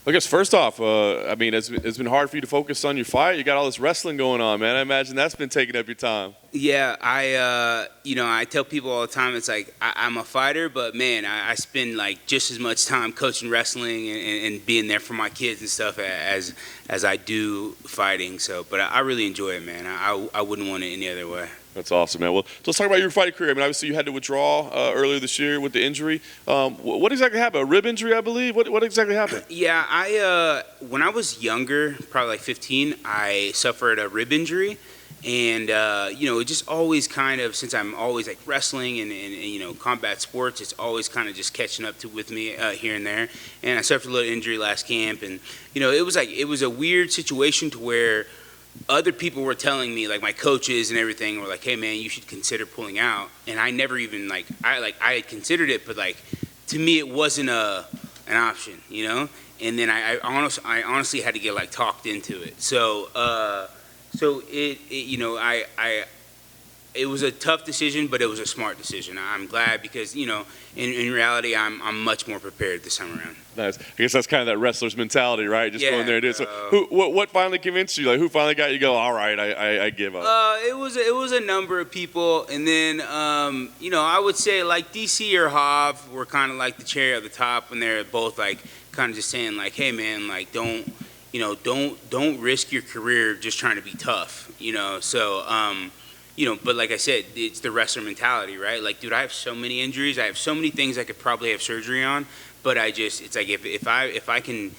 I guess first off, I mean, it's been hard for you to focus on your fight. You got all this wrestling going on, man. I imagine that's been taking up your time. Yeah, I tell people all the time, it's like I'm a fighter, but man, I spend like just as much time coaching wrestling and being there for my kids and stuff as I do fighting. So, but I really enjoy it, man. I wouldn't want it any other way. That's awesome, man. Well, so let's talk about your fighting career. I mean, obviously you had to withdraw earlier this year with the injury. What exactly happened? A rib injury, I believe? What exactly happened? Yeah, when I was younger, probably like 15, I suffered a rib injury. And, it just always kind of, since I'm always like wrestling and combat sports, it's always kind of just catching up with me here and there. And I suffered a little injury last camp. And, it was a weird situation to where other people were telling me, like my coaches and everything were like, hey man, you should consider pulling out. And I never even I had considered it, but like to me it wasn't an option, And then I honestly had to get like talked into it. So it was a tough decision, but it was a smart decision. I'm glad because in reality I'm much more prepared this time around. Nice. I guess that's kind of that wrestler's mentality, right? Just Yeah, going there and do it. So, what finally convinced you? Like, who finally got you to go? All right, I give up. It was a number of people, and then I would say like DC or Hav were kind of like the cherry at the top when they're both like kind of just saying like, hey man, like don't risk your career just trying to be tough, So but like I said, it's the wrestler mentality, right? Like, dude, I have so many injuries, I have so many things I could probably have surgery on. But it's like if I can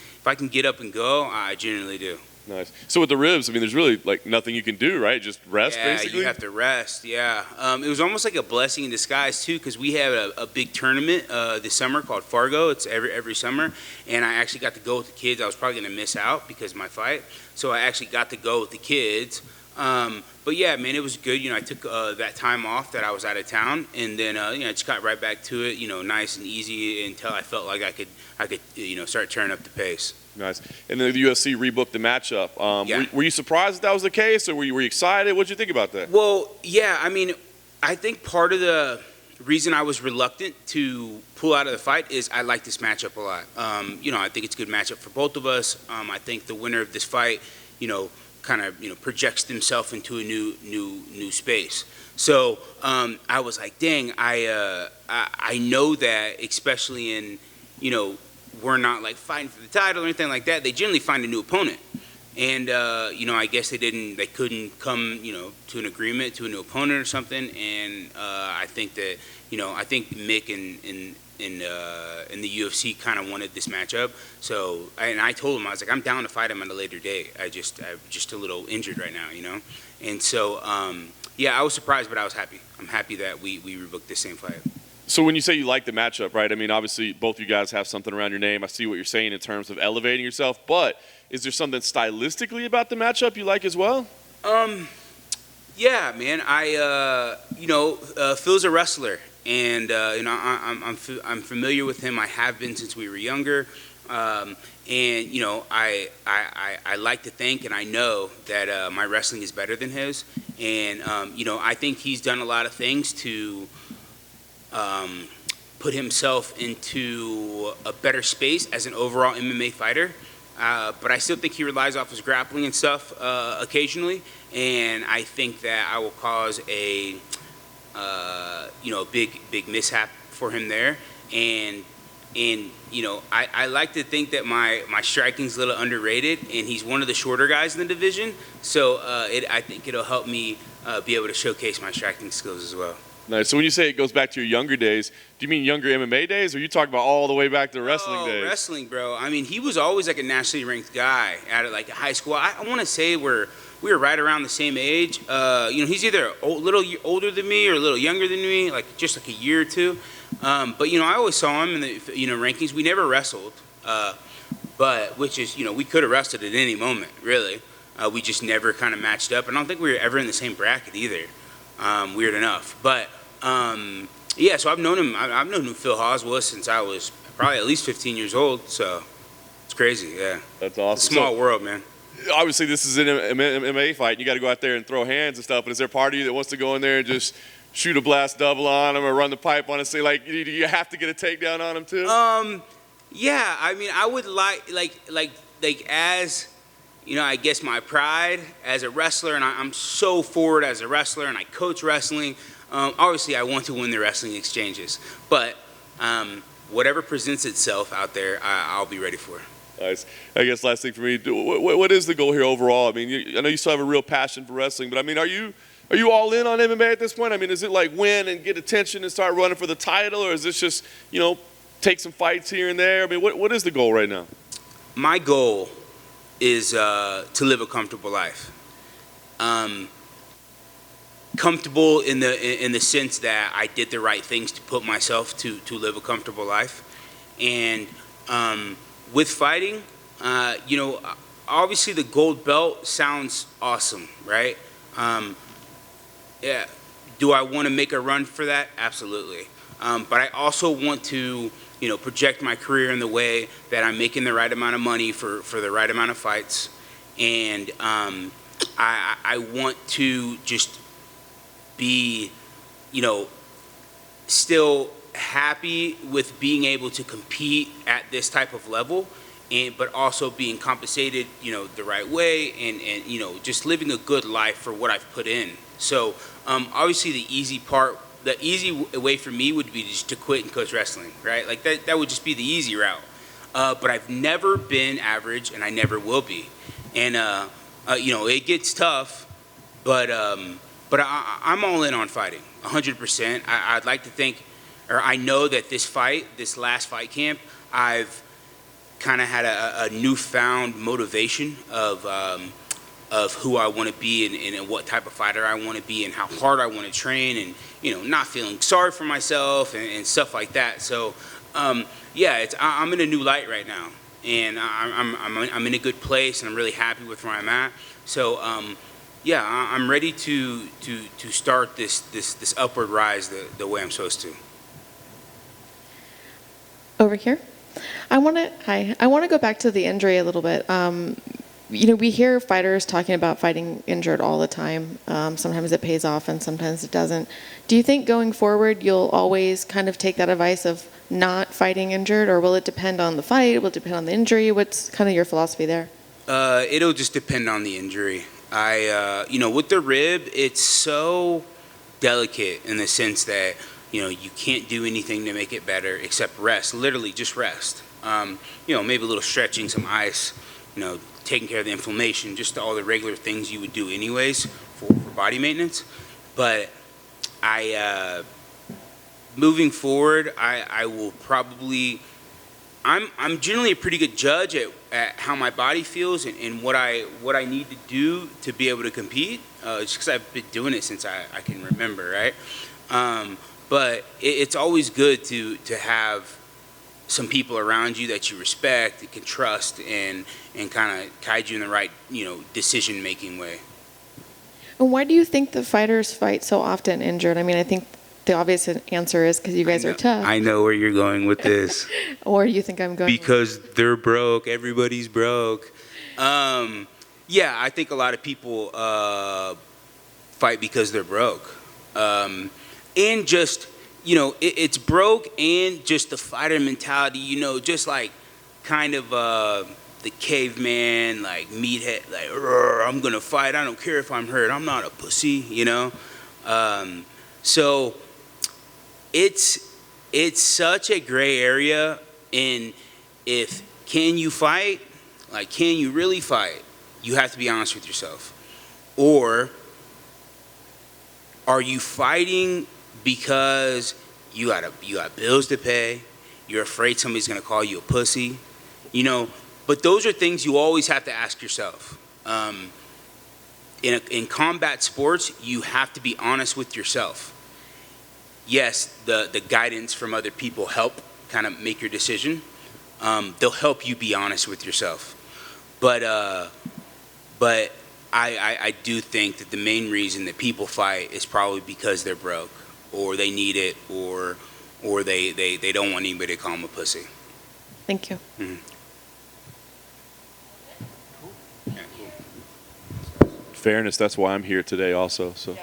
get up and go, I genuinely do. Nice. So with the ribs, I mean, there's really like nothing you can do, right? Just rest, basically. Yeah, you have to rest. Yeah. It was almost like a blessing in disguise too, because we have a big tournament this summer called Fargo. It's every summer, and I actually got to go with the kids. I was probably gonna miss out because of my fight, so I actually got to go with the kids. But yeah, man, it was good. I took that time off that I was out of town, and then I just got right back to it. Nice and easy until I felt like I could start turning up the pace. Nice. And then the UFC rebooked the matchup. Yeah. Were you surprised that was the case, or were you excited? What did you think about that? Well, yeah, I mean, I think part of the reason I was reluctant to pull out of the fight is I like this matchup a lot. I think it's a good matchup for both of us. I think the winner of this fight, kind of projects themselves into a new space. So I was like, dang, I know that, especially in we're not like fighting for the title or anything like that. They generally find a new opponent, and I guess they couldn't come to an agreement to a new opponent or something. And I think that I think Mick in the UFC kind of wanted this matchup. So I told him, I was like, I'm down to fight him at a later date. I'm just a little injured right now, And so yeah, I was surprised, but I was happy. I'm happy that we rebooked this same fight. So when you say you like the matchup, right? I mean, obviously both you guys have something around your name. I see what you're saying in terms of elevating yourself, but is there something stylistically about the matchup you like as well? Yeah, man. Phil's a wrestler, and I'm familiar with him. I have been since we were younger, and I like to think, and I know that my wrestling is better than his, and I think he's done a lot of things to put himself into a better space as an overall MMA fighter. But I still think he relies off his grappling and stuff occasionally, and I think that I will cause a big mishap for him there. And I like to think that my striking's a little underrated, and he's one of the shorter guys in the division, so I think it'll help me be able to showcase my striking skills as well. Nice. So when you say it goes back to your younger days, do you mean younger MMA days, or you talk about all the way back to wrestling days? Wrestling, bro. I mean, he was always like a nationally ranked guy at like high school. I want to say we were right around the same age. He's either a little older than me or a little younger than me, like just like a year or two. But I always saw him in the rankings. We never wrestled, but which is we could have wrestled at any moment, really. We just never kind of matched up. I don't think we were ever in the same bracket either. Weird enough, but yeah. So I've known him. I've known who Phil Haas was since I was probably at least 15 years old. So it's crazy. Yeah, that's awesome. It's a small world, man. Obviously, this is an MMA fight. And you got to go out there and throw hands and stuff. But is there a part of you that wants to go in there and just shoot a blast double on him or run the pipe on him? Say like, do you have to get a takedown on him too? Yeah, I mean, I would like as, you know, I guess my pride as a wrestler, and I'm so forward as a wrestler, and I coach wrestling. Obviously, I want to win the wrestling exchanges, but whatever presents itself out there, I'll be ready for. Nice. I guess last thing for me, what is the goal here overall? I mean, I know you still have a real passion for wrestling, but I mean, are you all in on MMA at this point? I mean, is it like win and get attention and start running for the title, or is this just, you know, take some fights here and there? I mean, what is the goal right now? My goal is to live a comfortable life. Comfortable in the sense that I did the right things to put myself to live a comfortable life, and with fighting, you know, obviously the gold belt sounds awesome, right? Yeah. Do I want to make a run for that? Absolutely. But I also want to, you know, project my career in the way that I'm making the right amount of money for the right amount of fights, and I want to just be, you know, still happy with being able to compete at this type of level, and but also being compensated, you know, the right way, and you know, just living a good life for what I've put in. So obviously the easy way for me would be just to quit and coach wrestling, right? Like that would just be the easy route. But I've never been average, and I never will be. And you know, it gets tough, but I'm all in on fighting, 100%. I'd like to think, or I know that this last fight camp, I've kind of had a newfound motivation of who I want to be, and what type of fighter I want to be, and how hard I want to train, and, you know, not feeling sorry for myself and stuff like that. So yeah, I'm in a new light right now, and I'm in a good place, and I'm really happy with where I'm at. So yeah, I'm ready to start this upward rise the way I'm supposed to. Over here. I want to go back to the injury a little bit. You know, we hear fighters talking about fighting injured all the time. Sometimes it pays off and sometimes it doesn't. Do you think going forward you'll always kind of take that advice of not fighting injured, or will it depend on the fight? Will it depend on the injury? What's kind of your philosophy there? It'll just depend on the injury. You know, with the rib, it's so delicate in the sense that, you know, you can't do anything to make it better except rest, literally just rest. You know, maybe a little stretching, some ice, you know, taking care of the inflammation, just all the regular things you would do anyways for body maintenance. But moving forward, I will probably, I'm generally a pretty good judge at how my body feels and what I need to do to be able to compete, just because I've been doing it since I can remember, right? But it's always good to have some people around you that you respect, that can trust, and kind of guide you in the right, you know, decision-making way. And why do you think the fighters fight so often injured? I mean, I think the obvious answer is because you guys are tough. I know where you're going with this. Or you think I'm going? Because they're broke. Everybody's broke. Yeah, I think a lot of people fight because they're broke. And just, you know, it's broke, and just the fighter mentality, you know, just like kind of the caveman, like meathead, like, I'm going to fight. I don't care if I'm hurt. I'm not a pussy, you know. So it's such a gray area in if can you fight, like can you really fight? You have to be honest with yourself. Or are you fighting because you got bills to pay, you're afraid somebody's going to call you a pussy, you know? But those are things you always have to ask yourself. In combat sports, you have to be honest with yourself. Yes, the guidance from other people help kind of make your decision. They'll help you be honest with yourself. But I do think that the main reason that people fight is probably because they're broke, or they need it, or they don't want anybody to call them a pussy. Thank you. Mm-hmm. Fairness, that's why I'm here today also. So.